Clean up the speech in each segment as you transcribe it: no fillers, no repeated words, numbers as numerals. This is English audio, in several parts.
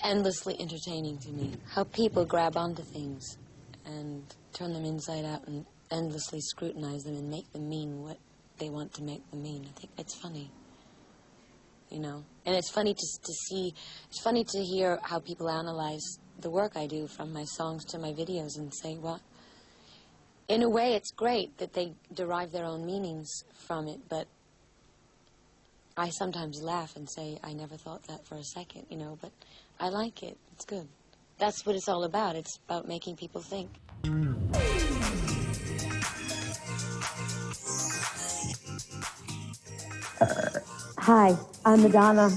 endlessly entertaining to me. How people grab onto things and turn them inside out and endlessly scrutinize them and make them mean what they want to make them mean. I think it's funny, you know. And it's funny to see, it's funny to hear how people analyze the work I do, from my songs to my videos, and say, well, in a way it's great that they derive their own meanings from it, but I sometimes laugh and say, I never thought that for a second, you know, but I like it. It's good. That's what it's all about. It's about making people think. Hi, I'm Madonna.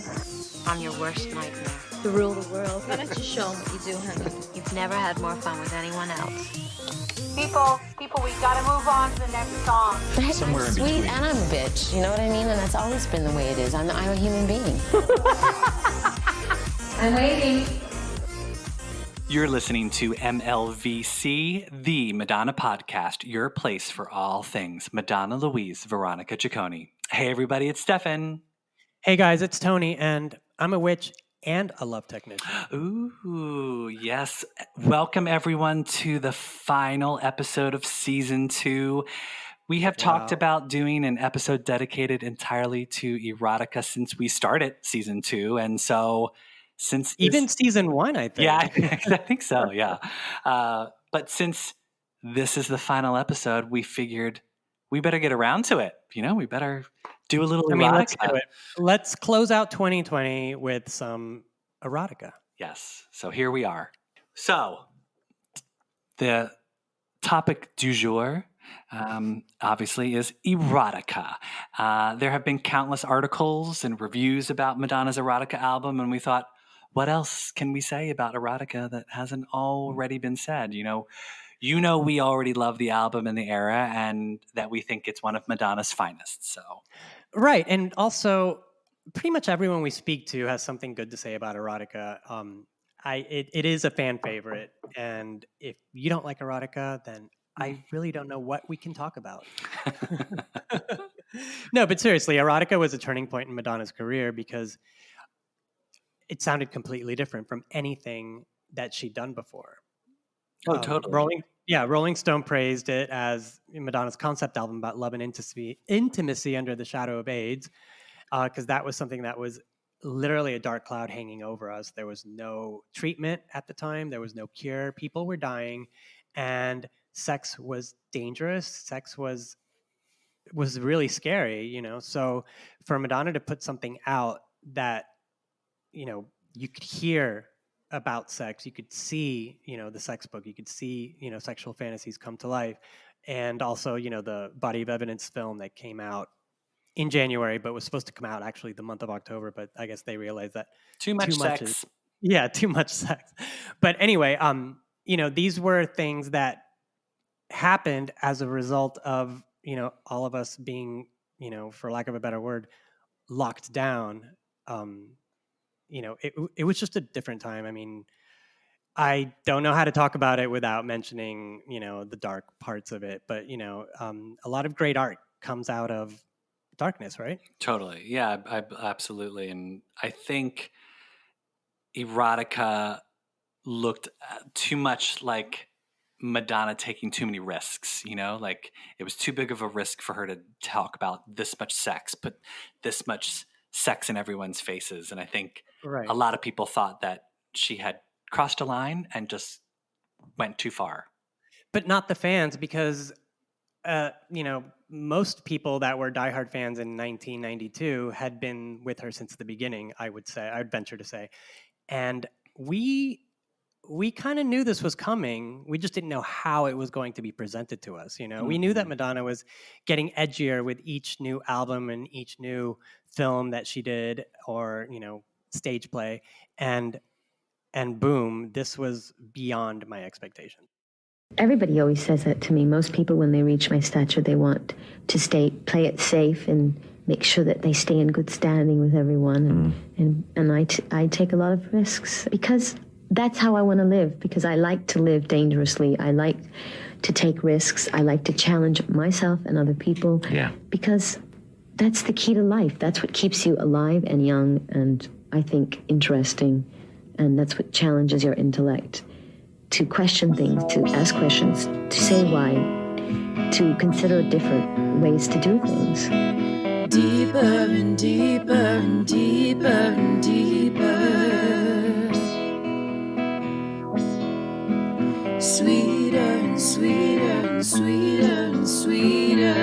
I'm your worst nightmare. To rule the world. Why don't you show them what you do, honey? You've never had more fun with anyone else. People, we gotta move on to the next song. I'm sweet and I'm a bitch, you know what I mean? And that's always been the way it is. I'm a human being. I'm waiting. You're listening to MLVC, the Madonna podcast, your place for all things Madonna Louise Veronica Ciccone. Hey everybody, it's Stefan. Hey guys, it's Tony, and I'm a witch and a love technician. Ooh, yes. Welcome everyone to the final episode of season 2. We have talked about doing an episode dedicated entirely to erotica since we started season 2. And so since even season 1, I think. Yeah, I think so, yeah. But since this is the final episode, we figured we better get around to it. You know, we better do a little erotica. Let's do it. Let's close out 2020 with some erotica. Yes. So here we are. So the topic du jour, obviously, is erotica. There have been countless articles and reviews about Madonna's erotica album, and we thought, what else can we say about erotica that hasn't already been said? You know, we already love the album and the era, and that we think it's one of Madonna's finest. So, right, and also, pretty much everyone we speak to has something good to say about erotica. It is a fan favorite, and if you don't like erotica, then I really don't know what we can talk about. No, but seriously, erotica was a turning point in Madonna's career because it sounded completely different from anything that she'd done before. Oh, totally. Rolling Stone praised it as Madonna's concept album about love and intimacy under the shadow of AIDS, because that was something that was literally a dark cloud hanging over us. There was no treatment at the time. There was no cure. People were dying, and sex was dangerous. Sex was really scary, you know. So for Madonna to put something out that, you know, you could hear about sex, you could see, you know, the sex book, you could see, you know, sexual fantasies come to life. And also, you know, the Body of Evidence film that came out in January, but was supposed to come out actually the month of October. But I guess they realized that too much sex. Too much sex. But anyway, you know, these were things that happened as a result of, you know, all of us being, you know, for lack of a better word, locked down. You know, it was just a different time. I mean, I don't know how to talk about it without mentioning, you know, the dark parts of it. But, you know, a lot of great art comes out of darkness, right? Totally. Yeah, absolutely. And I think erotica looked too much like Madonna taking too many risks, you know, like it was too big of a risk for her to talk about this much sex, put this much sex in everyone's faces. And I think a lot of people thought that she had crossed a line and just went too far. But not the fans, because, you know, most people that were diehard fans in 1992 had been with her since the beginning, I would venture to say. And we kind of knew this was coming. We just didn't know how it was going to be presented to us. You know, we knew that Madonna was getting edgier with each new album and each new film that she did, or, you know, stage play. And boom, this was beyond my expectations. Everybody always says that to me. Most people, when they reach my stature, they want to play it safe and make sure that they stay in good standing with everyone. And I take a lot of risks because that's how I want to live, because I like to live dangerously. I like to take risks. I like to challenge myself and other people. Yeah. Because that's the key to life. That's what keeps you alive and young and, I think, interesting And that's what challenges your intellect, to question things, to ask questions, to say why, to consider different ways to do things. Deeper and deeper and deeper and deeper. Sweeter and sweeter and sweeter and sweeter.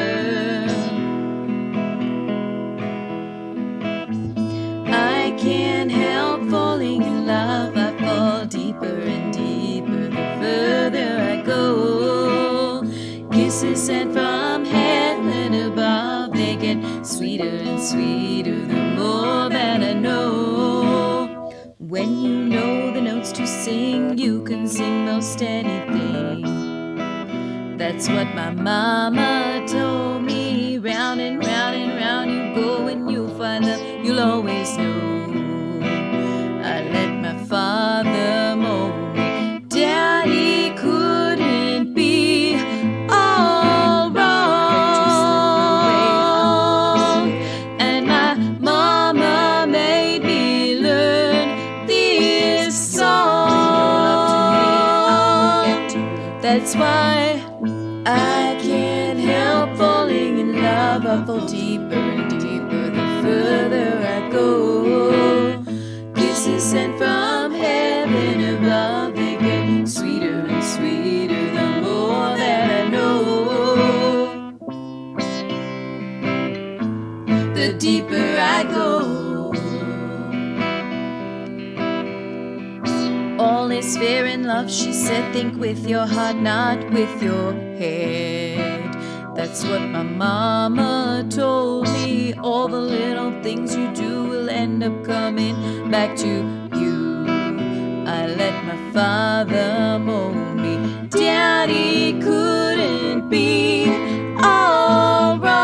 I can't help falling in love. I fall deeper and deeper the further I go. Kisses sent from heaven above, they get sweeter and sweeter the more that I know. When you know the notes to sing, you can sing most anything. That's what my mama told me. Round and round and round you go, and you'll find love you'll always know. I let my father mold me. Daddy couldn't be all wrong, and my mama made me learn this song. That's why I can't help falling in love. I fall deeper and deeper the further I go. Kisses sent from heaven above, they get sweeter and sweeter the more that I know. The deeper I go. All is fair in love, she said. Think with your heart, not with your head. That's what my mama told me. All the little things you do will end up coming back to you. I let my father mold me. Daddy couldn't be all wrong,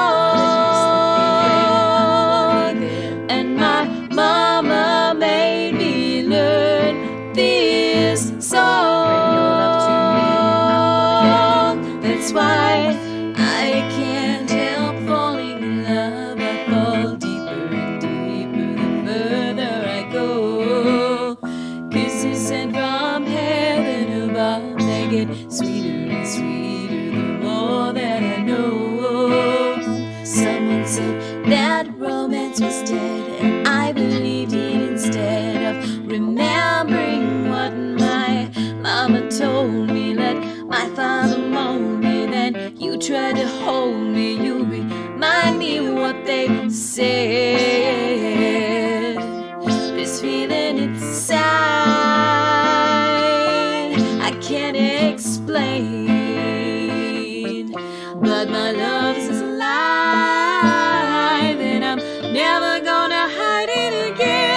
and my mama made me learn this song. That's why I can't help falling in love. I fall deeper and deeper the further I go. Kisses sent from heaven above, they get sweeter and sweeter the more that I know. Someone said that romance was dead, and I believed it instead of remembering what my mama told me. Let my father mold me, then you try to hold me. You remind me what they said. This feeling inside I can't explain, but my love is alive, and I'm never gonna hide it again.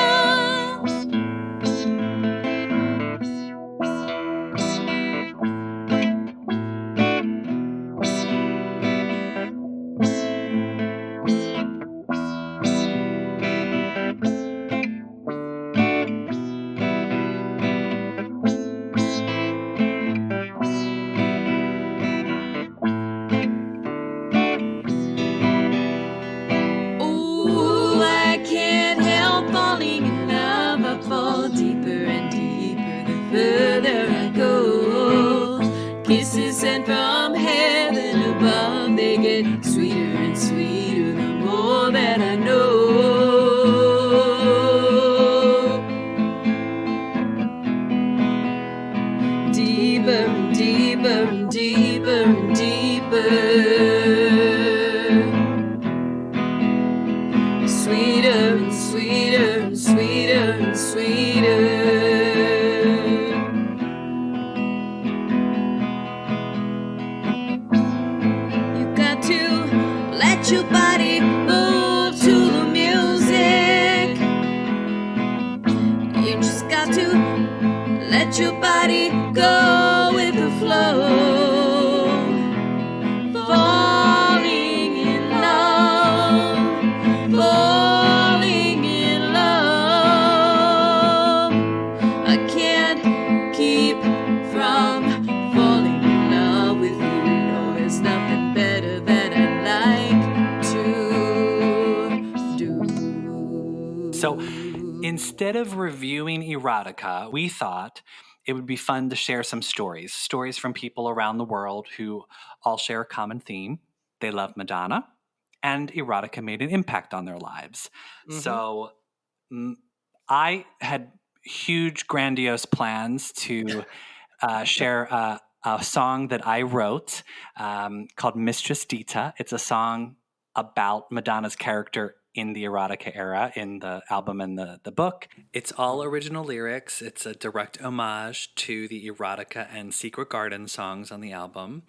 Ooh, I can't help falling in love. I fall deeper and deeper the further I go. Kisses sent from heaven above, they get sweeter and sweeter the more that I know. Deeper and deeper and deeper and deeper. Sweeter and sweeter and sweeter and sweeter. You got to let your body move to the music. You just got to let your body go with the flow. Falling in love, falling in love. I can't keep from falling in love with you. No, there's nothing better that I'd like to do. So instead of reviewing erotica, we thought it would be fun to share some stories from people around the world who all share a common theme. They love Madonna, and erotica made an impact on their lives. So I had huge, grandiose plans to share a song that I wrote called Mistress Dita. It's a song about Madonna's character in the erotica era, in the album and the book. It's all original lyrics. It's a direct homage to the Erotica and Secret Garden songs on the album.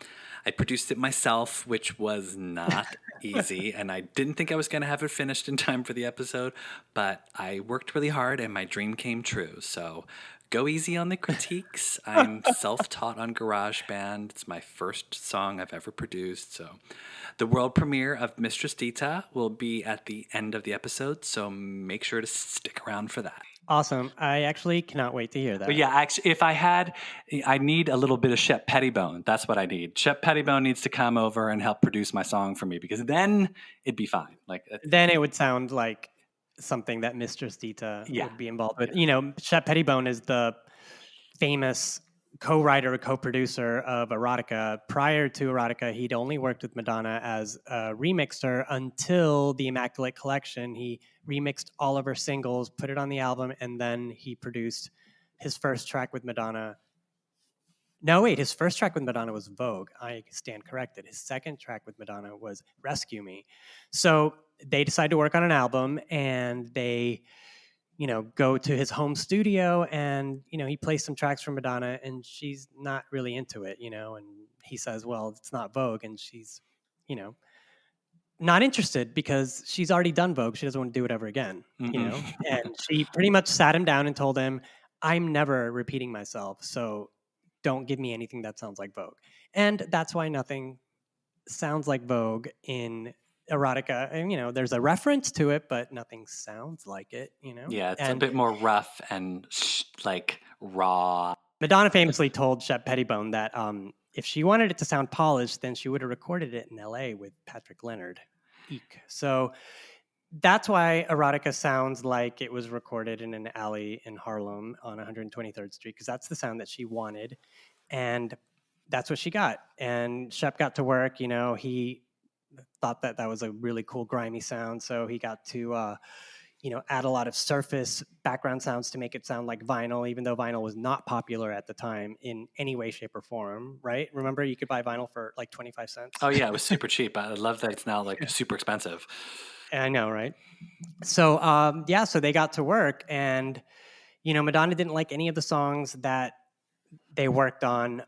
I produced it myself, which was not easy, and I didn't think I was going to have it finished in time for the episode, but I worked really hard and my dream came true. So go easy on the critiques. I'm self-taught on GarageBand. It's my first song I've ever produced. So the world premiere of Mistress Dita will be at the end of the episode, so make sure to stick around for that. Awesome. I actually cannot wait to hear that. But yeah, actually, I need a little bit of Shep Pettibone. That's what I need. Shep Pettibone needs to come over and help produce my song for me, because then it'd be fine. Then it would sound like something that Mistress Dita would be involved with. You know, Shep Pettibone is the famous co-writer, co-producer of Erotica. Prior to Erotica, he'd only worked with Madonna as a remixer until the Immaculate Collection. He remixed all of her singles, put it on the album, and then he produced his first track with Madonna. No, wait, his first track with Madonna was Vogue. I stand corrected. His second track with Madonna was Rescue Me. So they decided to work on an album, and they, you know, go to his home studio, and, you know, he plays some tracks from Madonna, and she's not really into it, you know, and he says, well, it's not Vogue, and she's, you know, not interested because she's already done Vogue. She doesn't want to do it ever again, you know, and she pretty much sat him down and told him, I'm never repeating myself, so don't give me anything that sounds like Vogue. And that's why nothing sounds like Vogue in Erotica. And, you know, there's a reference to it, but nothing sounds like it, you know? Yeah, it's a bit more rough and like raw. Madonna famously told Shep Pettibone that if she wanted it to sound polished, then she would have recorded it in LA with Patrick Leonard. Eek. So that's why Erotica sounds like it was recorded in an alley in Harlem on 123rd Street, because that's the sound that she wanted. And that's what she got. And Shep got to work, you know, he thought that was a really cool, grimy sound. So he got to, you know, add a lot of surface background sounds to make it sound like vinyl, even though vinyl was not popular at the time in any way, shape, or form, right? Remember, you could buy vinyl for like 25 cents? Oh, yeah, it was super cheap. I love that it's now like super expensive. I know, right? So, so they got to work, and, you know, Madonna didn't like any of the songs that they worked on.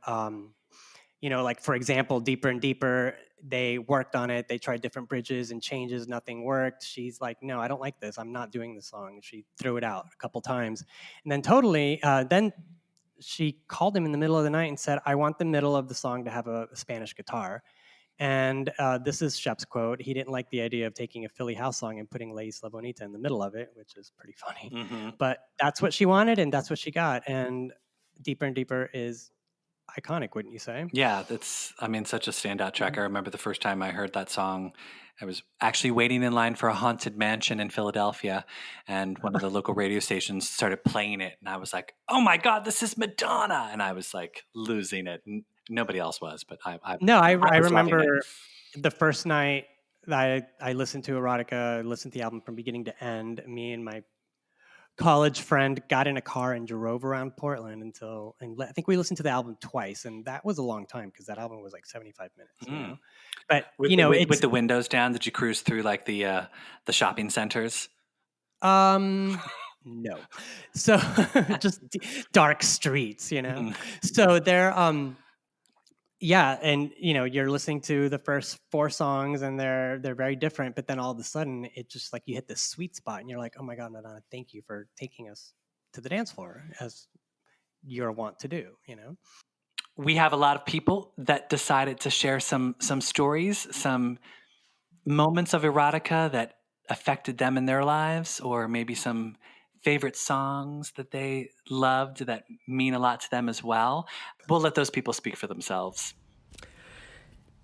You know, like, for example, Deeper and Deeper, they worked on it. They tried different bridges and changes. Nothing worked. She's like, no, I don't like this. I'm not doing this song. She threw it out a couple times. And then then she called him in the middle of the night and said, I want the middle of the song to have a Spanish guitar. And this is Shep's quote. He didn't like the idea of taking a Philly house song and putting La Isla Bonita in the middle of it, which is pretty funny. But that's what she wanted, and that's what she got. And Deeper and Deeper is iconic, wouldn't you say? Yeah, that's, I mean, such a standout track. I remember the first time I heard that song, I was actually waiting in line for a haunted mansion in Philadelphia, and one of the local radio stations started playing it, and I was like, oh my God, this is Madonna! And I was like losing it. Nobody else was, but I remember the first night that I listened to Erotica, listened to the album from beginning to end. Me and my college friend got in a car and drove around Portland and I think we listened to the album twice, and that was a long time because that album was like 75 minutes. You know? But with the windows down, did you cruise through like the shopping centers? No. So just dark streets, you know. So they're yeah, and you know, you're listening to the first 4 songs and they're very different, but then all of a sudden it just like you hit this sweet spot and you're like, oh my God, Madonna, thank you for taking us to the dance floor as you're wont to do, you know? We have a lot of people that decided to share some stories, some moments of erotica that affected them in their lives, or maybe some favorite songs that they loved that mean a lot to them as well. We'll let those people speak for themselves.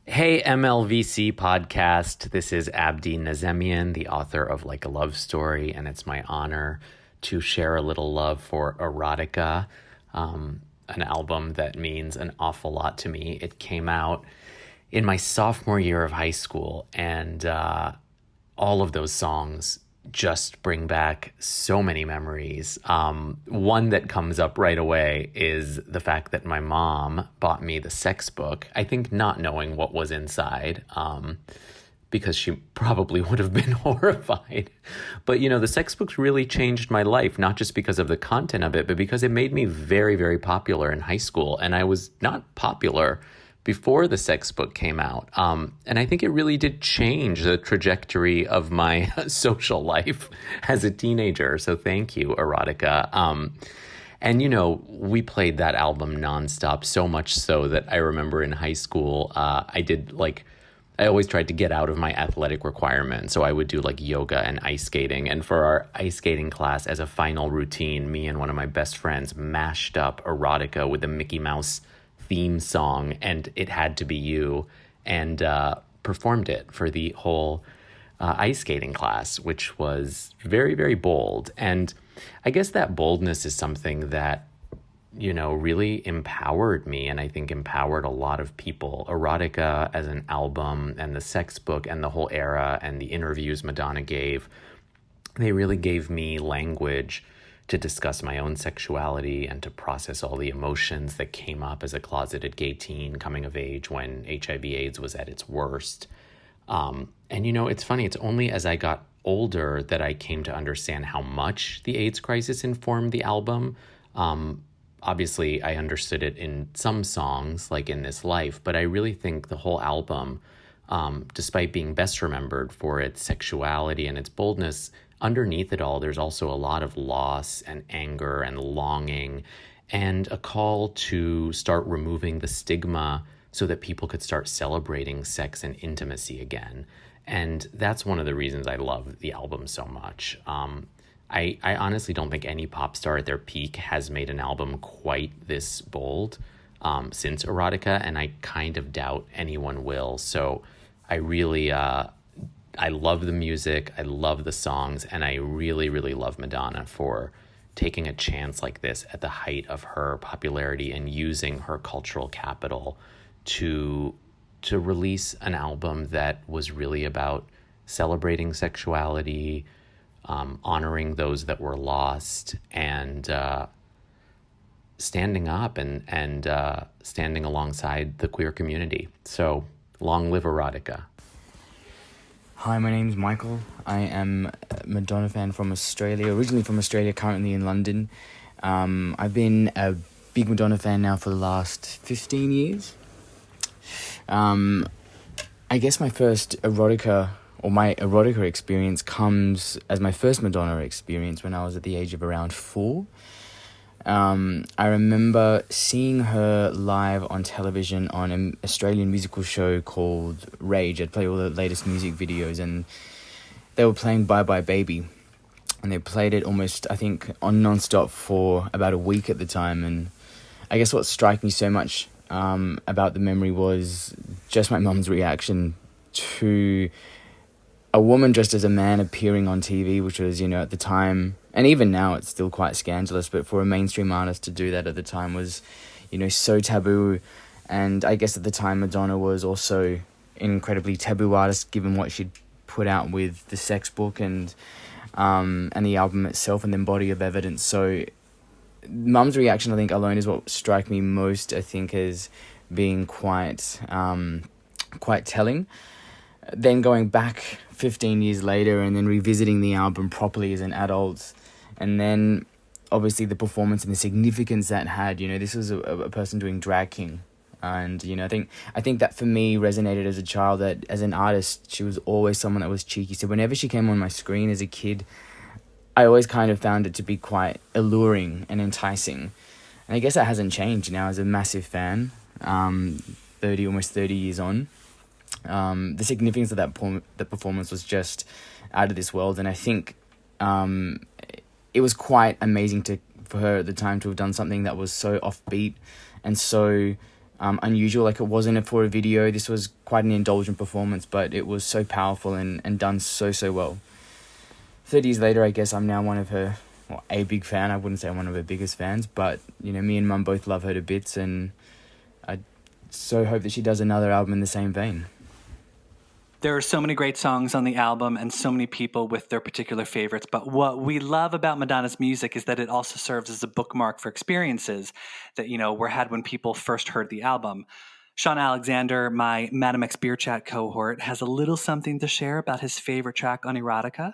Hey, MLVC podcast. This is Abdi Nazemian, the author of Like a Love Story, and it's my honor to share a little love for Erotica, an album that means an awful lot to me. It came out in my sophomore year of high school, and all of those songs just bring back so many memories. One that comes up right away is the fact that my mom bought me the sex book, I think not knowing what was inside, because she probably would have been horrified. But, the sex books really changed my life, not just because of the content of it, but because it made me very, very popular in high school. And I was not popular before the sex book came out. And I think it really did change the trajectory of my social life as a teenager. So thank you, Erotica. And, we played that album nonstop, so much so that I remember in high school, I always tried to get out of my athletic requirement. So I would do yoga and ice skating. And for our ice skating class, as a final routine, me and one of my best friends mashed up Erotica with the Mickey Mouse theme song, and It Had to Be You, and performed it for the whole ice skating class, which was very, very bold. And I guess that boldness is something that, really empowered me, and I think empowered a lot of people. Erotica as an album, and the sex book, and the whole era, and the interviews Madonna gave, they really gave me language to discuss my own sexuality and to process all the emotions that came up as a closeted gay teen coming of age when HIV/AIDS was at its worst. And it's funny, it's only as I got older that I came to understand how much the AIDS crisis informed the album. Obviously, I understood it in some songs, like In This Life, but I really think the whole album, despite being best remembered for its sexuality and its boldness, underneath it all, there's also a lot of loss and anger and longing, and a call to start removing the stigma so that people could start celebrating sex and intimacy again. And that's one of the reasons I love the album so much. I honestly don't think any pop star at their peak has made an album quite this bold since Erotica, and I kind of doubt anyone will. So I really, I love the music, I love the songs, and I really, really love Madonna for taking a chance like this at the height of her popularity and using her cultural capital to release an album that was really about celebrating sexuality, honoring those that were lost, and standing up and standing alongside the queer community. So long live Erotica. Hi, my name's Michael. I am a Madonna fan from Australia, originally from Australia, currently in London. I've been a big Madonna fan now for the last 15 years. I guess my first Erotica, or my Erotica experience, comes as my first Madonna experience when I was at the age of around 4. I remember seeing her live on television on an Australian musical show called Rage. I'd play all the latest music videos, and they were playing Bye Bye Baby. And they played it almost, I think, on non-stop for about a week at the time. And I guess what struck me so much about the memory was just my mum's reaction to a woman dressed as a man appearing on TV, which was, at the time, and even now it's still quite scandalous, but for a mainstream artist to do that at the time was, so taboo. And I guess at the time Madonna was also an incredibly taboo artist, given what she'd put out with the sex book and the album itself, and then Body of Evidence. So Mum's reaction, I think, alone is what struck me most, I think, as being quite telling. Then going back 15 years later and then revisiting the album properly as an adult, and then obviously the performance and the significance that had, this was a person doing Drag King. And, I think that for me resonated as a child, that as an artist, she was always someone that was cheeky. So whenever she came on my screen as a kid, I always kind of found it to be quite alluring and enticing. And I guess that hasn't changed now as a massive fan, almost 30 years on. The significance of that performance was just out of this world. And I think it was quite amazing for her at the time to have done something that was so offbeat and so unusual. Like, it wasn't for a video. This was quite an indulgent performance, but it was so powerful and done so well. 30 years later, I guess I'm now one of her a big fan. I wouldn't say I'm one of her biggest fans, but, you know, me and Mum both love her to bits, and I so hope that she does another album in the same vein. There are so many great songs on the album and so many people with their particular favorites. But what we love about Madonna's music is that it also serves as a bookmark for experiences that, you know, were had when people first heard the album. Sean Alexander, my Madam X Beer Chat cohort, has a little something to share about his favorite track on Erotica,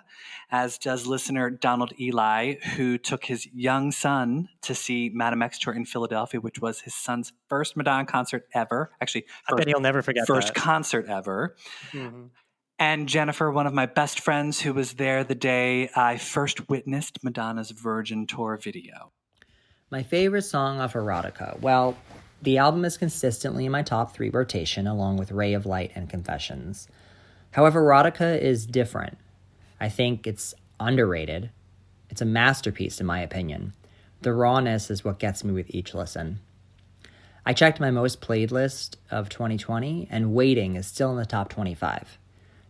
as does listener Donald Ely, who took his young son to see Madam X tour in Philadelphia, which was his son's first Madonna concert ever. Actually, I bet he'll never forget first that. concert ever. Mm-hmm. And Jennifer, one of my best friends, who was there the day I first witnessed Madonna's Virgin Tour video. My favorite song off Erotica. Well, the album is consistently in my top 3 rotation, along with Ray of Light and Confessions. However, Erotica is different. I think it's underrated. It's a masterpiece, in my opinion. The rawness is what gets me with each listen. I checked my most played list of 2020, and Waiting is still in the top 25.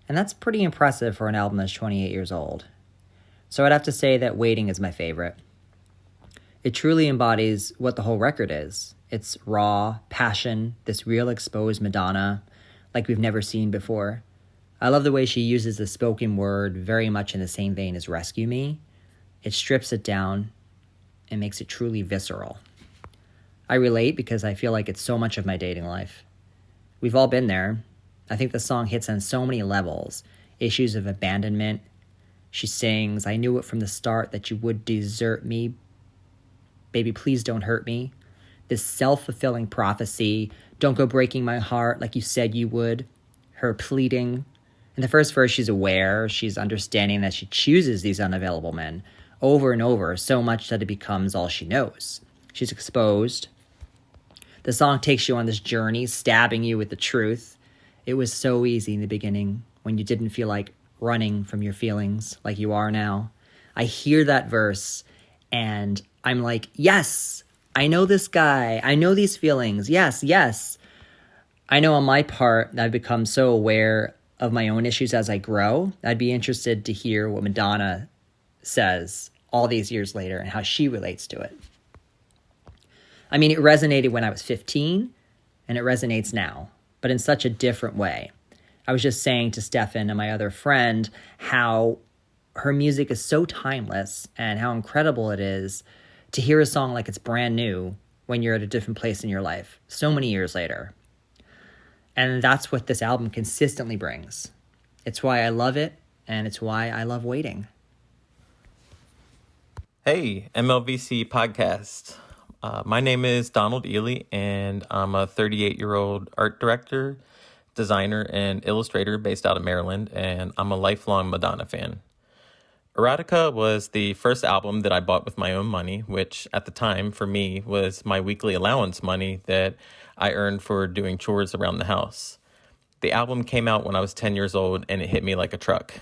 And that's pretty impressive for an album that's 28 years old. So I'd have to say that Waiting is my favorite. It truly embodies what the whole record is. It's raw, passion, this real exposed Madonna like we've never seen before. I love the way she uses the spoken word very much in the same vein as Rescue Me. It strips it down and makes it truly visceral. I relate because I feel like it's so much of my dating life. We've all been there. I think the song hits on so many levels. Issues of abandonment. She sings, "I knew it from the start that you would desert me. Baby, please don't hurt me." This self-fulfilling prophecy, "Don't go breaking my heart like you said you would." Her pleading. In the first verse, she's aware, she's understanding that she chooses these unavailable men over and over, so much that it becomes all she knows. She's exposed. The song takes you on this journey, stabbing you with the truth. It was so easy in the beginning when you didn't feel like running from your feelings like you are now. I hear that verse and I'm like, yes, I know this guy. I know these feelings. Yes, yes. I know on my part, I've become so aware of my own issues as I grow. I'd be interested to hear what Madonna says all these years later and how she relates to it. I mean, it resonated when I was 15 and it resonates now, but in such a different way. I was just saying to Stefan and my other friend how her music is so timeless and how incredible it is to hear a song like it's brand new when you're at a different place in your life, so many years later. And that's what this album consistently brings. It's why I love it, and it's why I love Waiting. Hey, MLVC podcast. My name is Donald Ely, and I'm a 38-year-old art director, designer, and illustrator based out of Maryland, and I'm a lifelong Madonna fan. Erotica was the first album that I bought with my own money, which at the time for me was my weekly allowance money that I earned for doing chores around the house. The album came out when I was 10 years old and it hit me like a truck.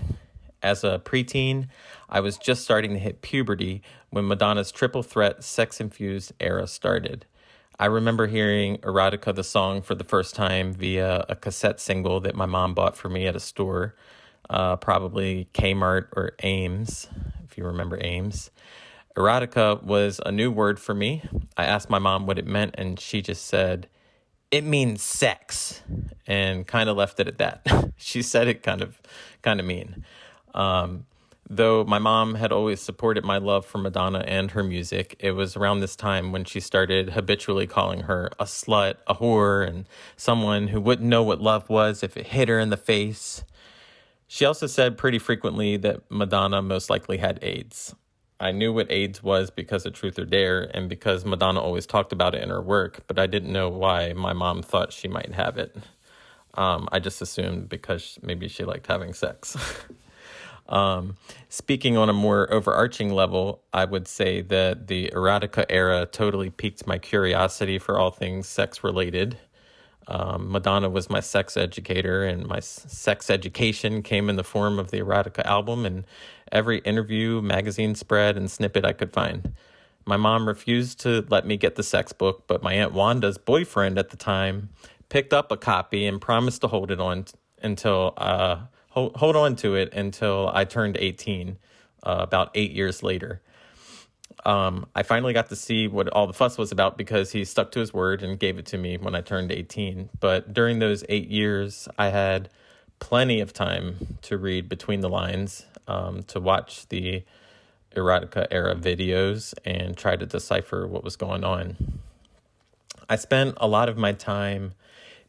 As a preteen, I was just starting to hit puberty when Madonna's triple threat sex-infused era started. I remember hearing Erotica the song for the first time via a cassette single that my mom bought for me at a store. Probably Kmart or Ames, if you remember Ames. Erotica was a new word for me. I asked my mom what it meant, and she just said, "It means sex," and kind of left it at that. She said it kind of mean. Though my mom had always supported my love for Madonna and her music, it was around this time when she started habitually calling her a slut, a whore, and someone who wouldn't know what love was if it hit her in the face. She also said pretty frequently that Madonna most likely had AIDS. I knew what AIDS was because of Truth or Dare and because Madonna always talked about it in her work, but I didn't know why my mom thought she might have it. I just assumed because maybe she liked having sex. Speaking on a more overarching level, I would say that the Erotica era totally piqued my curiosity for all things sex-related. Madonna was my sex educator, and my sex education came in the form of the Erotica album and every interview, magazine spread, and snippet I could find. My mom refused to let me get the sex book, but my Aunt Wanda's boyfriend at the time picked up a copy and promised to hold on to it until I turned 18, about 8 years later. I finally got to see what all the fuss was about because he stuck to his word and gave it to me when I turned 18. But during those 8 years, I had plenty of time to read between the lines, to watch the erotica era videos and try to decipher what was going on. I spent a lot of my time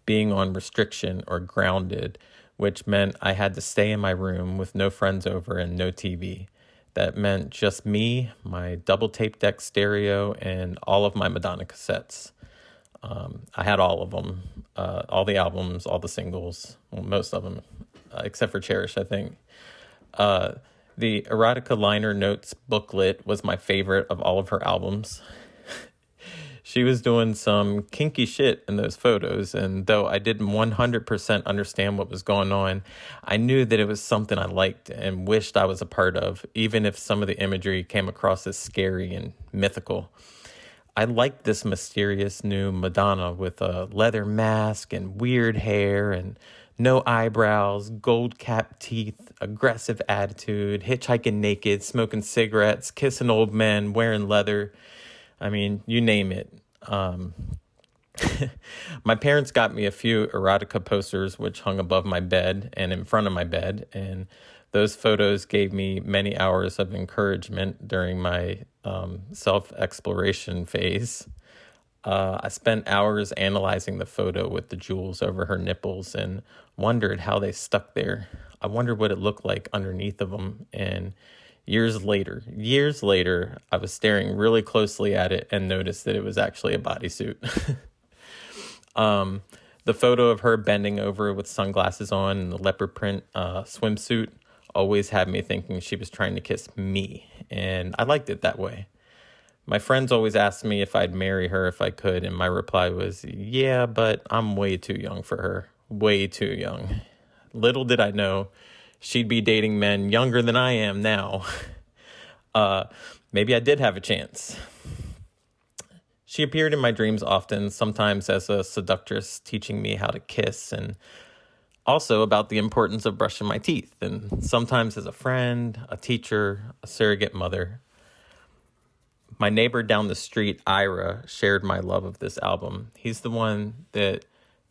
being on restriction or grounded, which meant I had to stay in my room with no friends over and no TV. That meant just me, my double tape deck stereo, and all of my Madonna cassettes. I had all of them, all the albums, all the singles, well, most of them, except for Cherish, I think. The Erotica liner notes booklet was my favorite of all of her albums. She was doing some kinky shit in those photos, and though I didn't 100% understand what was going on, I knew that it was something I liked and wished I was a part of, even if some of the imagery came across as scary and mythical. I liked this mysterious new Madonna with a leather mask and weird hair and no eyebrows, gold-capped teeth, aggressive attitude, hitchhiking naked, smoking cigarettes, kissing old men, wearing leather. I mean, you name it. My parents got me a few erotica posters which hung above my bed and in front of my bed, and those photos gave me many hours of encouragement during my self-exploration phase. I spent hours analyzing the photo with the jewels over her nipples and wondered how they stuck there. I wondered what it looked like underneath of them, and Years later, I was staring really closely at it and noticed that it was actually a bodysuit. The photo of her bending over with sunglasses on and the leopard print swimsuit always had me thinking she was trying to kiss me, and I liked it that way. My friends always asked me if I'd marry her if I could, and my reply was, yeah, but I'm way too young for her. Way too young. Little did I know she'd be dating men younger than I am now. Maybe I did have a chance. She appeared in my dreams often, sometimes as a seductress teaching me how to kiss, and also about the importance of brushing my teeth, and sometimes as a friend, a teacher, a surrogate mother. My neighbor down the street, Ira, shared my love of this album. He's the one that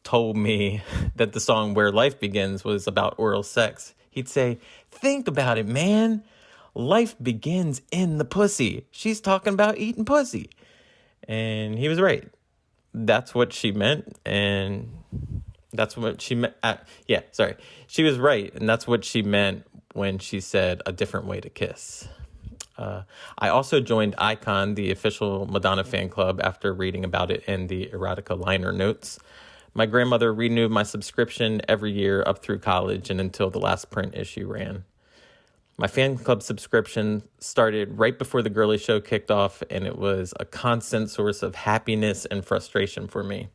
told me that the song Where Life Begins was about oral sex. He'd say, think about it, man. Life begins in the pussy. She's talking about eating pussy. And he was right. That's what she meant. And that's what she meant. She was right. And that's what she meant when she said a different way to kiss. I also joined Icon, the official Madonna fan club, after reading about it in the Erotica liner notes. My grandmother renewed my subscription every year up through college and until the last print issue ran. My fan club subscription started right before the Girlie Show kicked off, and it was a constant source of happiness and frustration for me.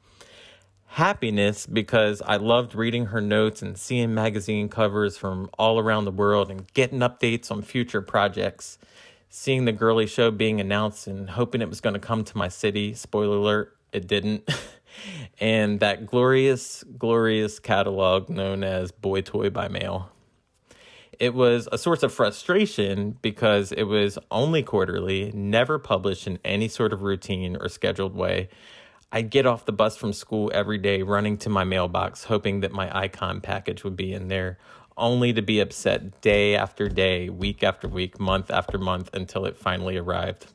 Happiness because I loved reading her notes and seeing magazine covers from all around the world and getting updates on future projects. Seeing the Girlie Show being announced and hoping it was going to come to my city. Spoiler alert, it didn't. And that glorious, glorious catalog known as Boy Toy by Mail. It was a source of frustration because it was only quarterly, never published in any sort of routine or scheduled way. I'd get off the bus from school every day running to my mailbox, hoping that my Icon package would be in there, only to be upset day after day, week after week, month after month, until it finally arrived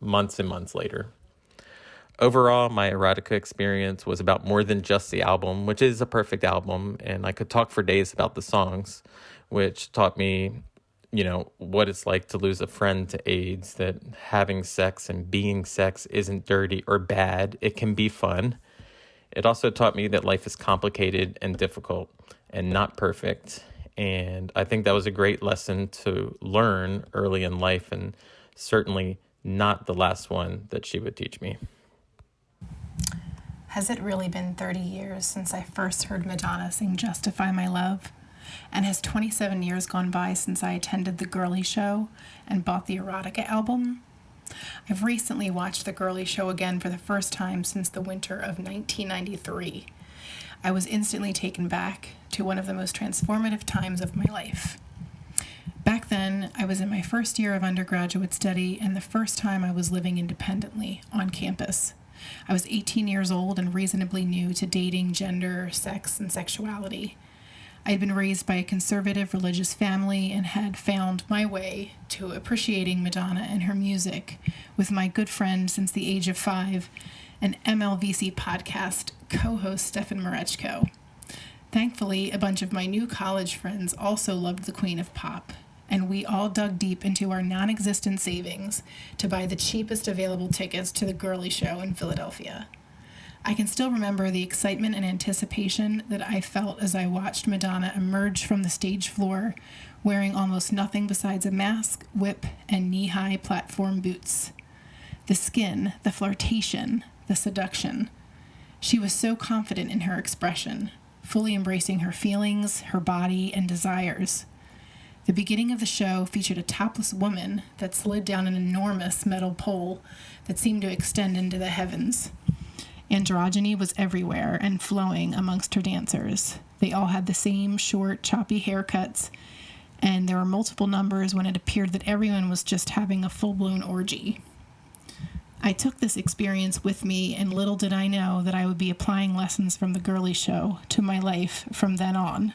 months and months later. Overall, my erotica experience was about more than just the album, which is a perfect album, and I could talk for days about the songs, which taught me, what it's like to lose a friend to AIDS, that having sex and being sex isn't dirty or bad. It can be fun. It also taught me that life is complicated and difficult and not perfect, and I think that was a great lesson to learn early in life, and certainly not the last one that she would teach me. Has it really been 30 years since I first heard Madonna sing Justify My Love? And has 27 years gone by since I attended the Girlie Show and bought the Erotica album? I've recently watched the Girlie Show again for the first time since the winter of 1993. I was instantly taken back to one of the most transformative times of my life. Back then, I was in my first year of undergraduate study and the first time I was living independently on campus. I was 18 years old and reasonably new to dating, gender, sex, and sexuality. I had been raised by a conservative religious family and had found my way to appreciating Madonna and her music with my good friend since the age of 5, an MLVC podcast co-host Stefan. Thankfully, a bunch of my new college friends also loved the Queen of Pop, and we all dug deep into our non-existent savings to buy the cheapest available tickets to the Girlie Show in Philadelphia. I can still remember the excitement and anticipation that I felt as I watched Madonna emerge from the stage floor, wearing almost nothing besides a mask, whip, and knee-high platform boots. The skin, the flirtation, the seduction. She was so confident in her expression, fully embracing her feelings, her body, and desires. The beginning of the show featured a topless woman that slid down an enormous metal pole that seemed to extend into the heavens. Androgyny was everywhere and flowing amongst her dancers. They all had the same short, choppy haircuts, and there were multiple numbers when it appeared that everyone was just having a full-blown orgy. I took this experience with me, and little did I know that I would be applying lessons from the Girlie Show to my life from then on.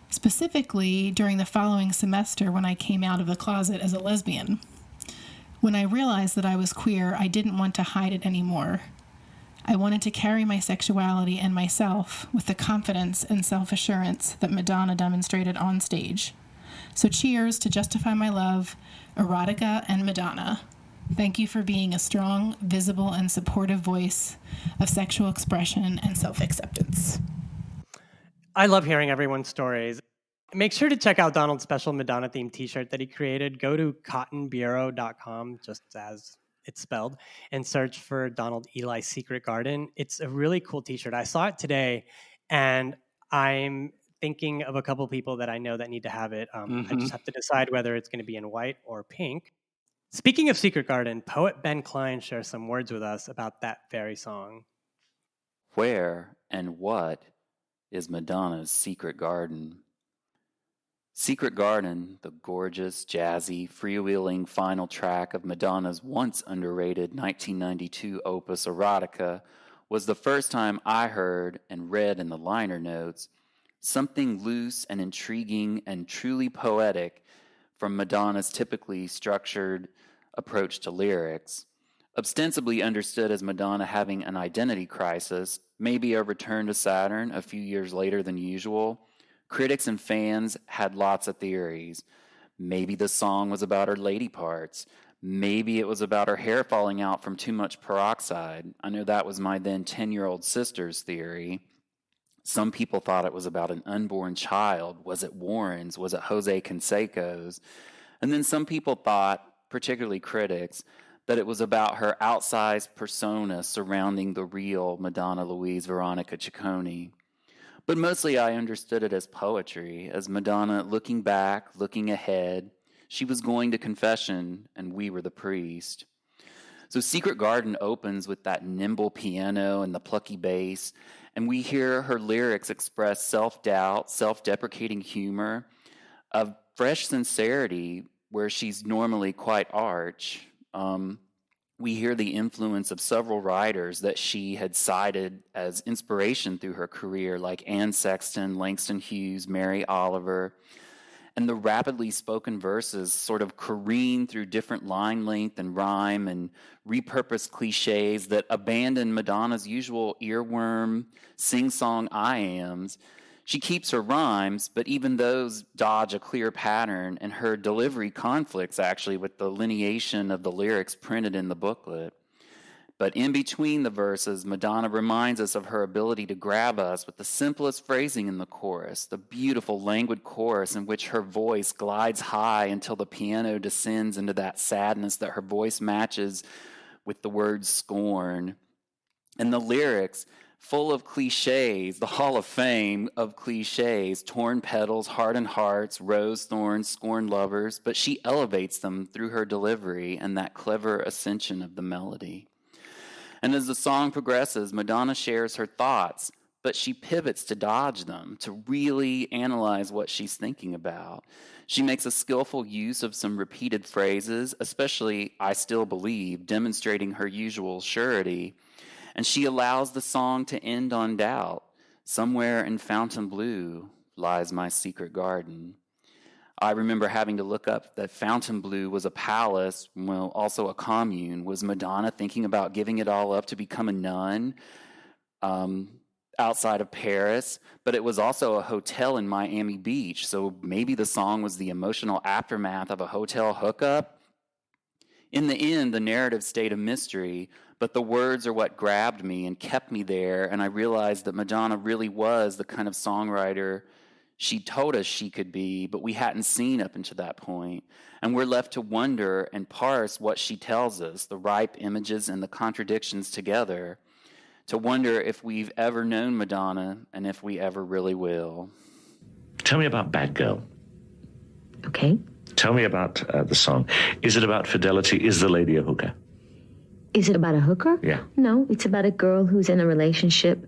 Specifically, during the following semester when I came out of the closet as a lesbian. When I realized that I was queer, I didn't want to hide it anymore. I wanted to carry my sexuality and myself with the confidence and self-assurance that Madonna demonstrated on stage. So cheers to Justify My Love, Erotica, and Madonna. Thank you for being a strong, visible, and supportive voice of sexual expression and self-acceptance. I love hearing everyone's stories. Make sure to check out Donald's special Madonna-themed t-shirt that he created. Go to cottonbureau.com, just as it's spelled, and search for Donald Ely Secret Garden. It's a really cool t-shirt. I saw it today, and I'm thinking of a couple people that I know that need to have it. I just have to decide whether it's going to be in white or pink. Speaking of Secret Garden, poet Ben Kline shares some words with us about that very song. Where and what is Madonna's Secret Garden? Secret Garden, the gorgeous, jazzy, freewheeling final track of Madonna's once underrated 1992 opus Erotica, was the first time I heard and read in the liner notes something loose and intriguing and truly poetic from Madonna's typically structured approach to lyrics. Ostensibly understood as Madonna having an identity crisis, maybe a return to Saturn a few years later than usual, critics and fans had lots of theories. Maybe the song was about her lady parts. Maybe it was about her hair falling out from too much peroxide. I know that was my then 10-year-old sister's theory. Some people thought it was about an unborn child. Was it Warren's? Was it Jose Canseco's? And then some people thought, particularly critics, that it was about her outsized persona surrounding the real Madonna Louise Veronica Ciccone. But mostly I understood it as poetry, as Madonna looking back, looking ahead. She was going to confession, and we were the priest. So Secret Garden opens with that nimble piano and the plucky bass, and we hear her lyrics express self-doubt, self-deprecating humor, a fresh sincerity where she's normally quite arch. We hear the influence of several writers that she had cited as inspiration through her career, like Anne Sexton, Langston Hughes, Mary Oliver. And the rapidly spoken verses sort of careen through different line length and rhyme and repurposed cliches that abandon Madonna's usual earworm, sing-song I-ams. She keeps her rhymes, but even those dodge a clear pattern, and her delivery conflicts actually with the lineation of the lyrics printed in the booklet. But in between the verses, Madonna reminds us of her ability to grab us with the simplest phrasing in the chorus, the beautiful languid chorus in which her voice glides high until the piano descends into that sadness that her voice matches with the word scorn. And the lyrics, full of cliches, the Hall of Fame of cliches, torn petals, hardened hearts, rose thorns, scorned lovers, but she elevates them through her delivery and that clever ascension of the melody. And as the song progresses, Madonna shares her thoughts, but she pivots to dodge them, to really analyze what she's thinking about. She makes a skillful use of some repeated phrases, especially "I still believe," demonstrating her usual surety. And she allows the song to end on doubt. "Somewhere in Fontainebleau lies my secret garden." I remember having to look up that Fontainebleau was a palace, well, also a commune. Was Madonna thinking about giving it all up to become a nun outside of Paris? But it was also a hotel in Miami Beach, so maybe the song was the emotional aftermath of a hotel hookup. In the end, the narrative stayed a mystery, but the words are what grabbed me and kept me there, and I realized that Madonna really was the kind of songwriter she told us she could be, but we hadn't seen up until that point. And we're left to wonder and parse what she tells us, the ripe images and the contradictions together, to wonder if we've ever known Madonna and if we ever really will. Tell me about Bad Girl. Okay. Tell me about the song. Is it about fidelity? Is the lady a hooker? Is it about a hooker? Yeah. No, it's about a girl who's in a relationship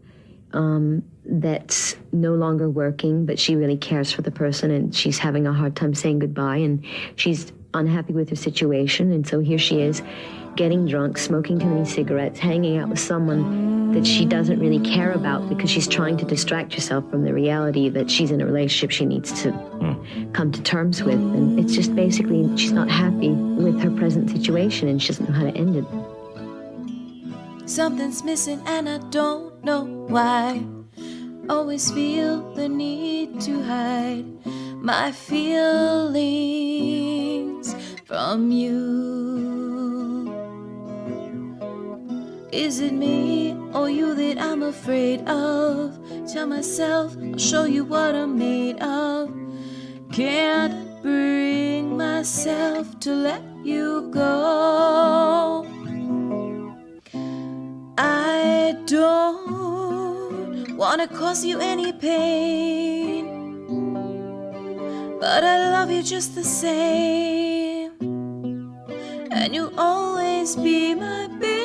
that's no longer working, but she really cares for the person, and she's having a hard time saying goodbye, and she's unhappy with her situation, and so here she is, getting drunk, smoking too many cigarettes, hanging out with someone that she doesn't really care about because she's trying to distract herself from the reality that she's in a relationship she needs to come to terms with. And it's just basically she's not happy with her present situation and she doesn't know how to end it. Something's missing and I don't know why. Always feel the need to hide my feelings from you. Is it me or you that I'm afraid of? Tell myself I'll show you what I'm made of. Can't bring myself to let you go. I don't wanna cause you any pain, but I love you just the same, and you'll always be my baby.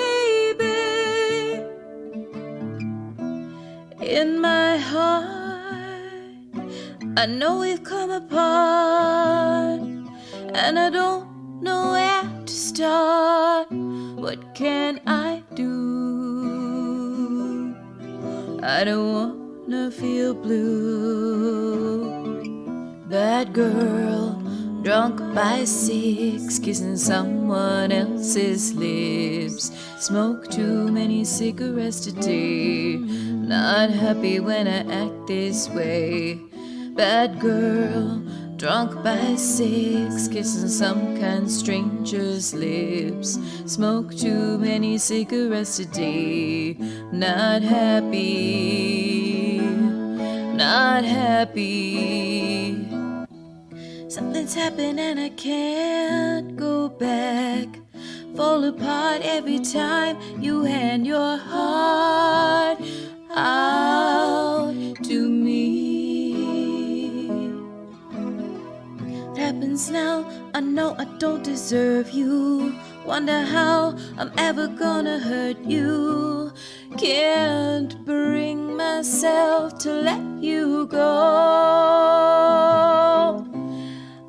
In my heart, I know we've come apart, and I don't know where to start. What can I do? I don't wanna feel blue. Bad girl, drunk by 6, kissing someone else's lips. Smoke too many cigarettes today. Not happy when I act this way. Bad girl, drunk by 6, kissing some kind stranger's lips. Smoke too many cigarettes today. Not happy, not happy. Something's happened and I can't go back. Fall apart every time you hand your heart out to me. Happens now, I know I don't deserve you. Wonder how I'm ever gonna hurt you. Can't bring myself to let you go.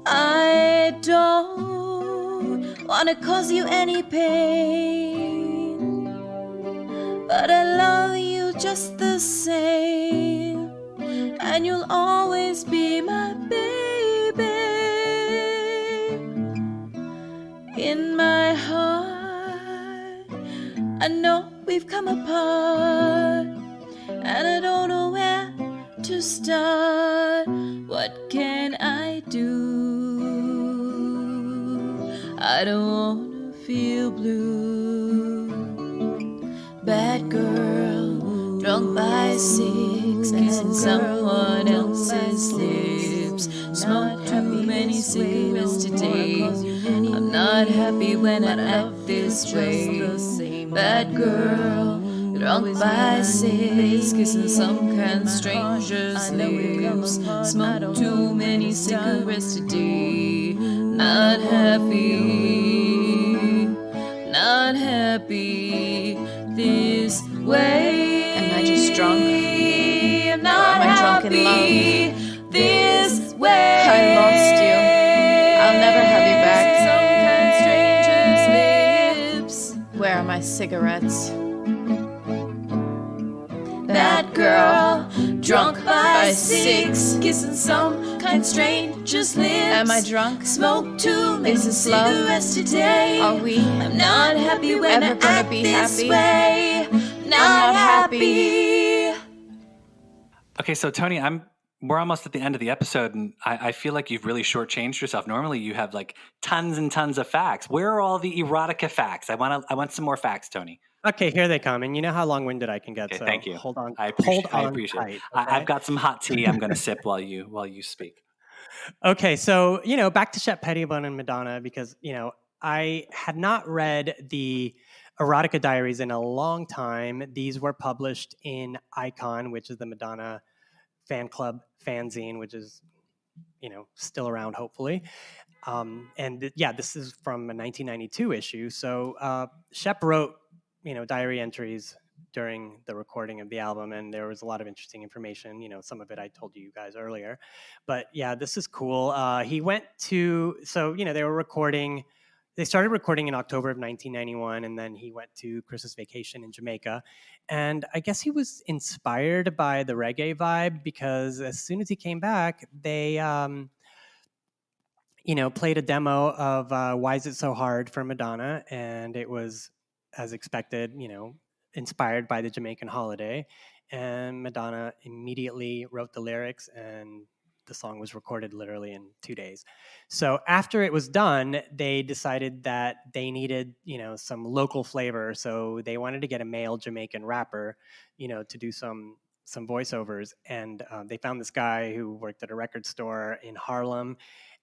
I don't wanna cause you any pain, but I love you just the same, and you'll always be my baby. In my heart, I know we've come apart, and I don't know where to start. What can I do? I don't wanna feel blue. Bad girl, drunk by 6, kissing someone else's lips. Smoke too many cigarettes today. I'm not happy when I act this way. Bad girl, drunk by 6, kissing some kind stranger's lips. Smoke too many cigarettes today. Not happy, not happy this way. Am I just drunk? fucking love. This way. I lost you. I'll never have you back. Some kind stranger's lips. Where are my cigarettes? That girl, drunk by 6, kissing some kind stranger's lips. Am I drunk? Smoke too many Is this love? cigarettes today. Are we I'm not happy when ever I gonna act be this happy? way. Not happy. Okay, so Tony, we're almost at the end of the episode, and I feel like you've really shortchanged yourself. Normally, you have like tons and tons of facts. Where are all the erotica facts? I want some more facts, Tony. Okay, here they come. And you know how long-winded I can get. Okay, so thank you. Hold on. I appreciate tight, it. okay? I've got some hot tea I'm going to sip while you speak. Okay, so, back to Shep Pettibone and Madonna, because, I had not read the Erotica Diaries in a long time. These were published in Icon, which is the Madonna fan club fanzine, which is, still around, hopefully. This is from a 1992 issue. So Shep wrote, diary entries during the recording of the album, and there was a lot of interesting information. Some of it I told you guys earlier, but yeah, this is cool. He went to, they started recording in October of 1991, and then he went to Christmas vacation in Jamaica. And I guess he was inspired by the reggae vibe, because as soon as he came back, they, played a demo of Why Is It So Hard for Madonna, and it was, as expected, inspired by the Jamaican holiday. And Madonna immediately wrote the lyrics, and the song was recorded literally in 2 days. So after it was done, they decided that they needed, some local flavor. So they wanted to get a male Jamaican rapper, to do some voiceovers. And they found this guy who worked at a record store in Harlem.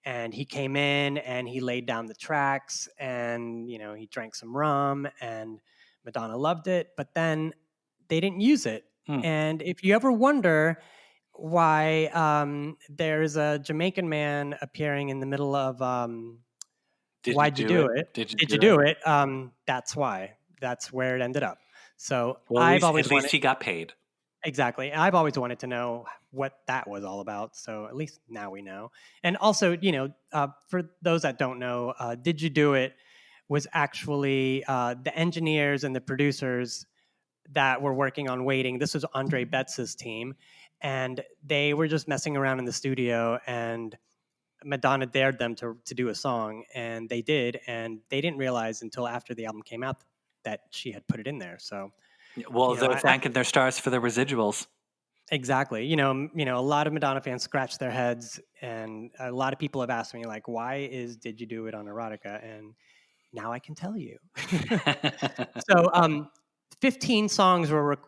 And he came in and he laid down the tracks, and, he drank some rum, and Madonna loved it, but then they didn't use it. And if you ever wonder why there's a Jamaican man appearing in the middle of Why'd You Do It? Did you do it? That's why. That's where it ended up. So at least he got paid. Exactly. I've always wanted to know what that was all about. So at least now we know. And also, for those that don't know, Did You Do It was actually the engineers and the producers that were working on Waiting. This was Andre Betts' team. And they were just messing around in the studio, and Madonna dared them to do a song, and they did. And they didn't realize until after the album came out that she had put it in there. So, they're thanking their stars for the residuals. Exactly. A lot of Madonna fans scratch their heads, and a lot of people have asked me, like, why is Did You Do It on Erotica? And now I can tell you. So 15 songs were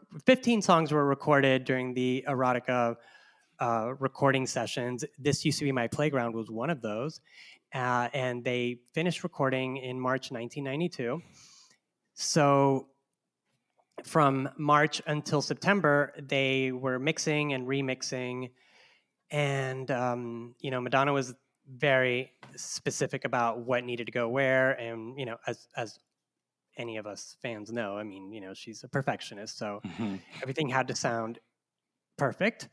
recorded during the Erotica recording sessions. This Used to Be My Playground was one of those. And they finished recording in March 1992. So from March until September, they were mixing and remixing. And, Madonna was very specific about what needed to go where. And, as any of us fans know, I mean, she's a perfectionist. So everything had to sound perfect.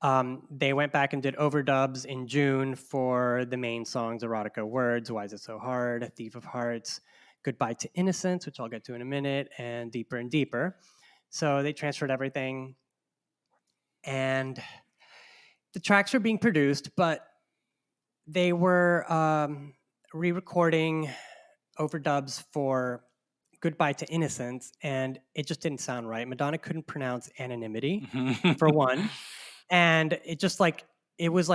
They went back and did overdubs in June for the main songs, Erotica Words, Why Is It So Hard, Thief of Hearts, Goodbye to Innocence, which I'll get to in a minute, and Deeper and Deeper. So they transferred everything. And the tracks were being produced, but they were re-recording overdubs for Goodbye to Innocence, and it just didn't sound right. Madonna couldn't pronounce anonymity, for one. And it just it was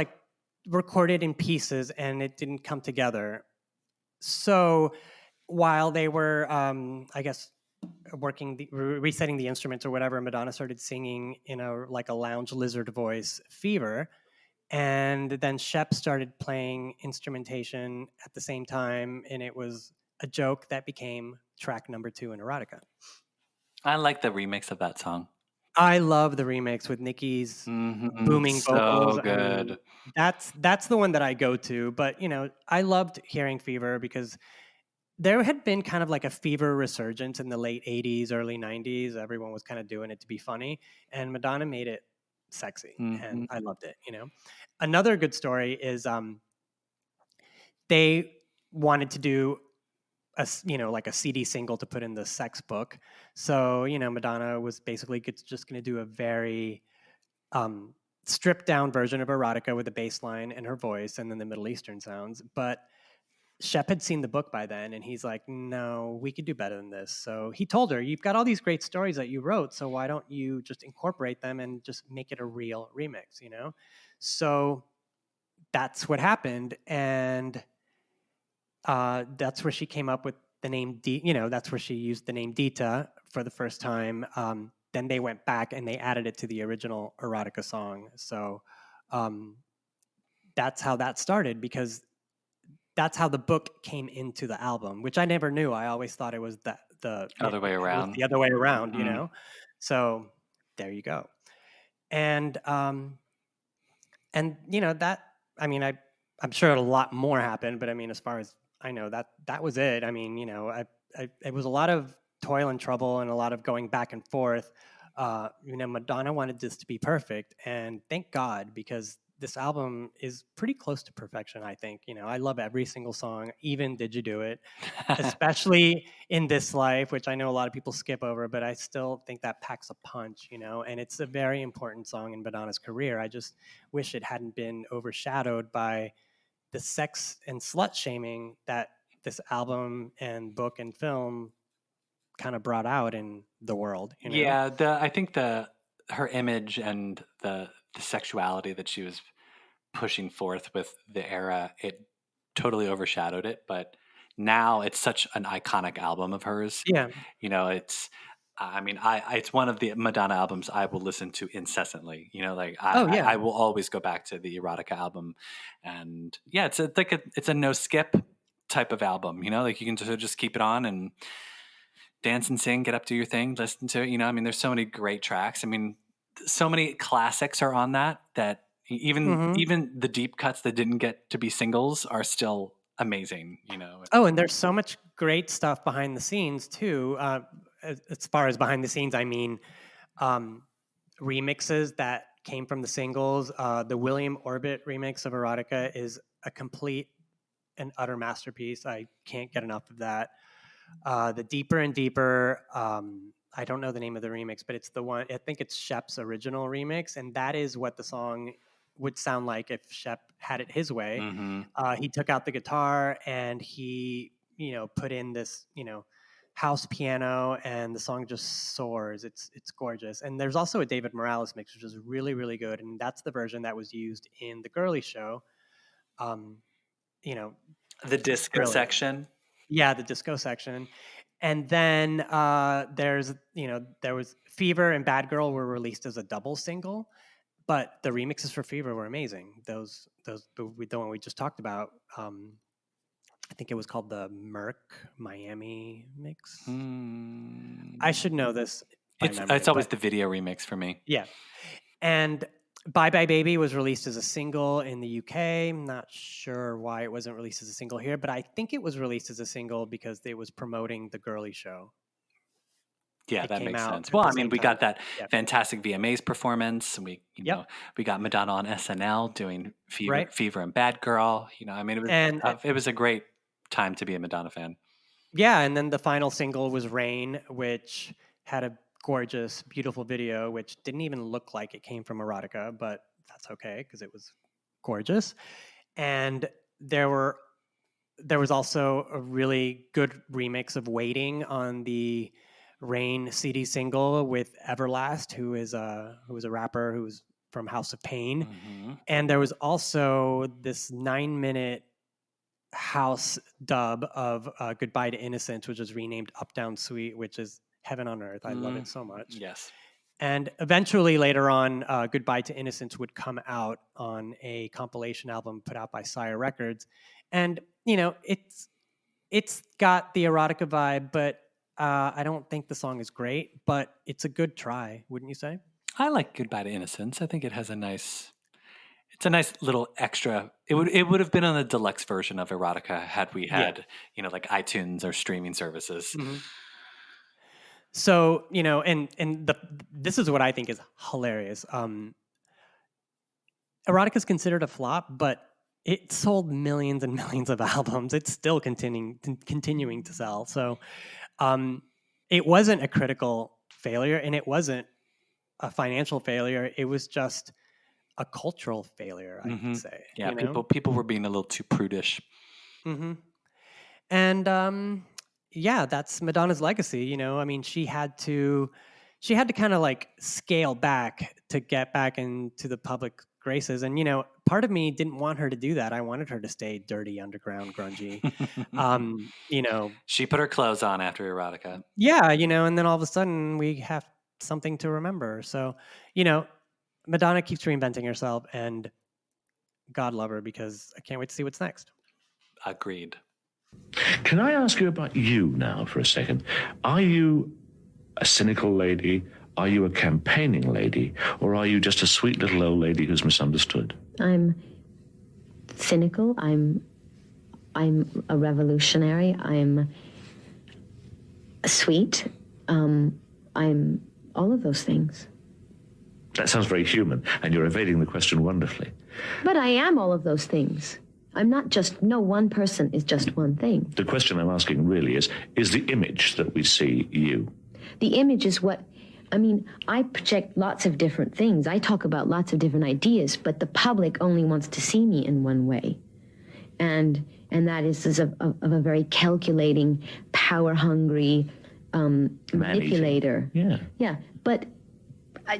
recorded in pieces, and it didn't come together. So while they were, working, resetting the instruments or whatever, Madonna started singing in a lounge lizard voice, Fever. And then Shep started playing instrumentation at the same time, and it was a joke that became track number 2 in Erotica. I like the remix of that song. I love the remix with Nicki's booming vocals. So good. I mean, that's the one that I go to. But, I loved hearing Fever because there had been kind of a Fever resurgence in the late 80s, early 90s. Everyone was kind of doing it to be funny. And Madonna made it sexy, and I loved it. Another good story is they wanted to do like a CD single to put in the sex book. So Madonna was basically just going to do a very stripped down version of Erotica with a bass line and her voice, and then the Middle Eastern sounds. But Shep had seen the book by then, and he's like, no, we could do better than this. So he told her, you've got all these great stories that you wrote, so why don't you just incorporate them and just make it a real remix, So that's what happened, and that's where she came up with the name that's where she used the name Dita for the first time. Then they went back and they added it to the original Erotica song. So that's how that started, because that's how the book came into the album, which I never knew. I always thought it was the other way around. The other way around, So there you go. And that, I'm sure a lot more happened, but as far as I know, that was it. It was a lot of toil and trouble and a lot of going back and forth. Madonna wanted this to be perfect, and thank God, because this album is pretty close to perfection, I think. I love every single song, even Did You Do It? Especially In This Life, which I know a lot of people skip over, but I still think that packs a punch, and it's a very important song in Madonna's career. I just wish it hadn't been overshadowed by the sex and slut shaming that this album and book and film kind of brought out in the world. Yeah, I think her image and the sexuality that she was pushing forth with the era, it totally overshadowed it. But now it's such an iconic album of hers. Yeah, it's. It's one of the Madonna albums I will listen to incessantly. I will always go back to the Erotica album, and yeah, it's a no skip type of album. You can just keep it on and dance and sing, get up to your thing, listen to it. There's so many great tracks. So many classics are on that even the deep cuts that didn't get to be singles are still amazing. Oh, and there's so much great stuff behind the scenes too. As far as behind the scenes, remixes that came from the singles. The William Orbit remix of Erotica is a complete and utter masterpiece. I can't get enough of that. The Deeper and Deeper, I don't know the name of the remix, but it's the one, I think it's Shep's original remix, and that is what the song would sound like if Shep had it his way. He took out the guitar and he, put in this, house piano, and the song just soars. It's gorgeous. And there's also a David Morales mix, which is really, really good, and that's the version that was used in the Girlie Show. The disco section. Yeah, the disco section. And then there was Fever and Bad Girl were released as a double single, but the remixes for Fever were amazing. The one we just talked about, I think it was called the Merc Miami mix. I should know this. It's always the video remix for me. Yeah. And Bye Bye Baby was released as a single in the UK. I'm not sure why it wasn't released as a single here, but I think it was released as a single because it was promoting the Girlie Show. Yeah, that makes sense. Well, we got that fantastic VMAs performance, and we got Madonna on SNL doing Fever and Bad Girl. It was a great time to be a Madonna fan. Yeah, and then the final single was Rain, which had a gorgeous, beautiful video, which didn't even look like it came from Erotica, but that's okay because it was gorgeous. And there was also a really good remix of Waiting on the Rain CD single with Everlast, who was a rapper who's from House of Pain. And there was also this 9-minute house dub of Goodbye to Innocence, which is renamed Up Down Sweet, which is heaven on earth. I love it so much. Yes. And eventually later on, Goodbye to Innocence would come out on a compilation album put out by Sire Records. And, it's got the Erotica vibe, but I don't think the song is great, but it's a good try, wouldn't you say? I like Goodbye to Innocence. I think it has a nice little extra. It would have been on the deluxe version of Erotica had we had, like iTunes or streaming services. Mm-hmm. So, this is what I think is hilarious. Erotica is considered a flop, but it sold millions and millions of albums. It's still continuing to sell. So it wasn't a critical failure, and it wasn't a financial failure. It was just a cultural failure, I would say. Yeah, you know? people were being a little too prudish. And yeah, that's Madonna's legacy. You know, I mean, she had to kind of like scale back to get back into the public graces. And, you know, part of me didn't want her to do that. I wanted her to stay dirty, underground, grungy. You know, she put her clothes on after Erotica. Yeah, you know, and then all of a sudden we have something to remember. So, you know, Madonna keeps reinventing herself, and God love her, because I can't wait to see what's next. Agreed. Can I ask you about you now for a second? Are you a cynical lady? Are you a campaigning lady? Or are you just a sweet little old lady who's misunderstood? I'm cynical. I'm a revolutionary. I'm sweet. I'm all of those things. That sounds very human, and you're evading the question wonderfully. But I am all of those things. I'm not just, no one person is just one thing. The question I'm asking really is the image that we see you? The image is what, I mean, I project lots of different things. I talk about lots of different ideas, but the public only wants to see me in one way. And that is of a very calculating, power-hungry manipulator. Yeah. Yeah, but,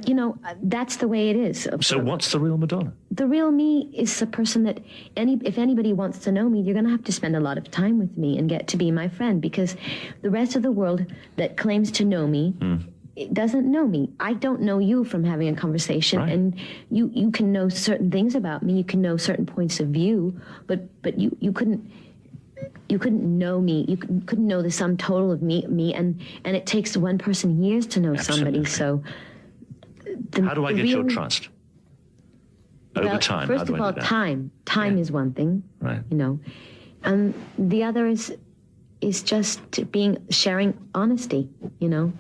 you know, that's the way it is. So what's the real Madonna? The real me is a person that if anybody wants to know me, you're going to have to spend a lot of time with me and get to be my friend, because the rest of the world that claims to know me it doesn't know me. I don't know you from having a conversation, right. And you can know certain things about me. You can know certain points of view, but you couldn't know me. You couldn't know the sum total of me, and it takes one person years to know somebody. So. How do I get your trust? Over time. First of all, time. Time is one thing. Right. You know. And the other is just sharing honesty, you know,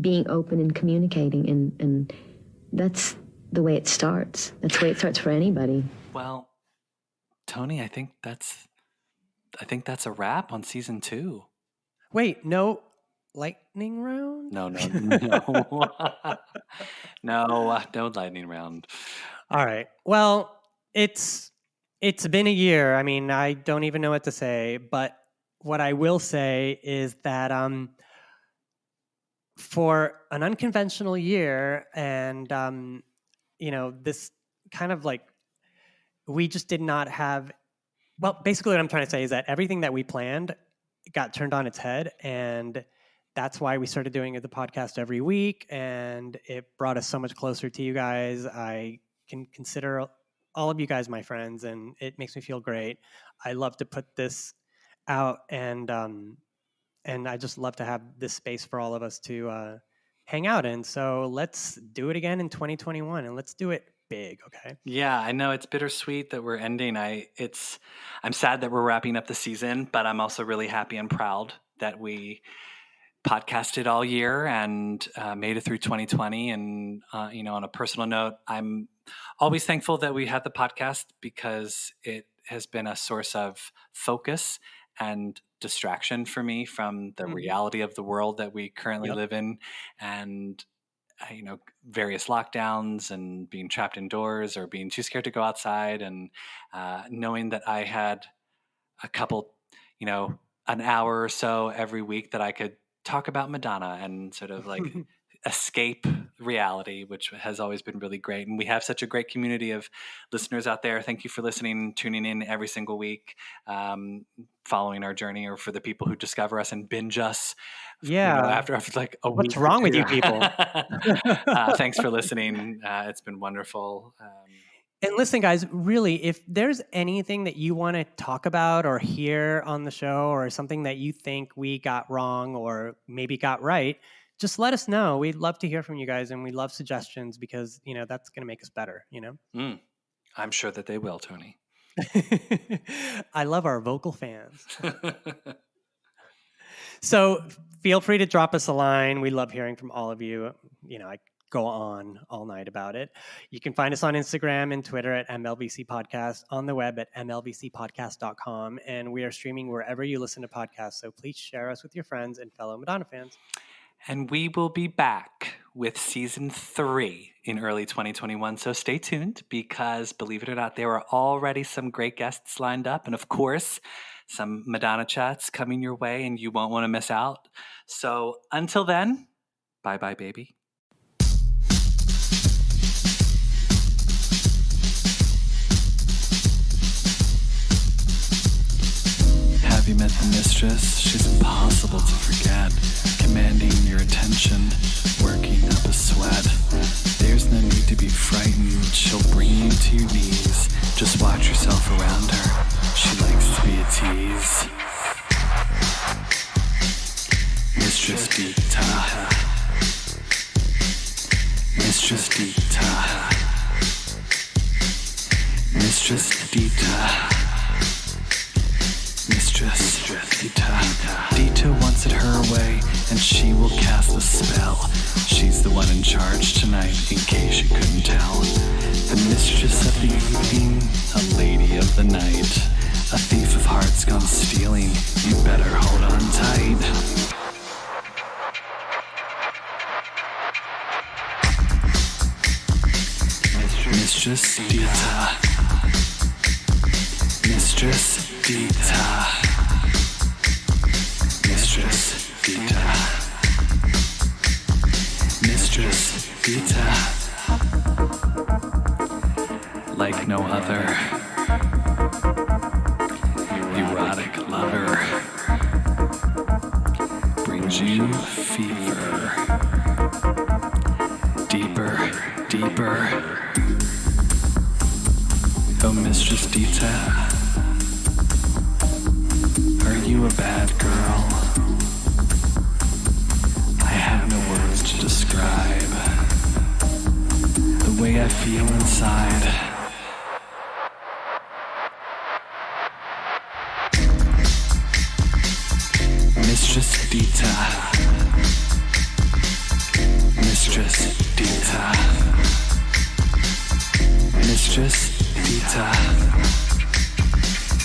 being open and communicating, and that's the way it starts. That's the way it starts for anybody. Well, Tony, I think that's a wrap on season 2. Wait, no lightning round? No. No, no lightning round. All right. Well, it's been a year. I mean, I don't even know what to say, but what I will say is that for an unconventional year, and you know, this kind of like, we just did not have, well, basically what I'm trying to say is that everything that we planned got turned on its head, and that's why we started doing the podcast every week, and it brought us so much closer to you guys. I can consider all of you guys my friends, and it makes me feel great. I love to put this out, and I just love to have this space for all of us to hang out in. So let's do it again in 2021, and let's do it big, okay? Yeah, I know it's bittersweet that we're ending. I'm sad that we're wrapping up the season, but I'm also really happy and proud that we podcasted all year and made it through 2020. And you know, on a personal note, I'm always thankful that we had the podcast, because it has been a source of focus and distraction for me from the reality of the world that we currently live in, and you know, various lockdowns and being trapped indoors or being too scared to go outside, and knowing that I had a couple, you know, an hour or so every week that I could talk about Madonna and sort of like escape reality, which has always been really great. And we have such a great community of listeners out there. Thank you for listening, tuning in every single week, following our journey, or for the people who discover us and binge us. Yeah. You know, after like a week. What's wrong with you people? Thanks for listening. It's been wonderful. And listen, guys, really, if there's anything that you want to talk about or hear on the show, or something that you think we got wrong or maybe got right, just let us know. We'd love to hear from you guys, and we love suggestions, because, you know, that's going to make us better, you know? I'm sure that they will, Tony. I love our vocal fans. So feel free to drop us a line. We love hearing from all of you. You know, I go on all night about it. You can find us on Instagram and Twitter at MLVC Podcast, on the web at mlvcpodcast.com, and we are streaming wherever you listen to podcasts, so please share us with your friends and fellow Madonna fans. And we will be back with season 3 in early 2021, so stay tuned because, believe it or not, there are already some great guests lined up, and of course, some Madonna chats coming your way, and you won't want to miss out. So until then, bye-bye, baby. Have you met the mistress? She's impossible to forget, commanding your attention, working up a sweat. There's no need to be frightened, she'll bring you to your knees. Just watch yourself around her, she likes to be a tease. Mistress Dita, Mistress Dita, Mistress Dita, Mistress Dita. Dita wants it her way, and she will cast a spell. She's the one in charge tonight, in case you couldn't tell. The mistress of the evening, a lady of the night, a thief of hearts gone stealing. You better hold on tight. Mistress Dita, Mistress Dita, Mistress Dita, Mistress Dita, like no other, erotic lover, brings you fever, deeper, deeper. Oh, Mistress Dita, are you a bad girl? I have no words to describe the way I feel inside. Mistress Dita, Mistress Dita, Mistress Dita,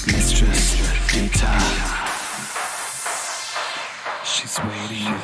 Mistress Dita. She's waiting.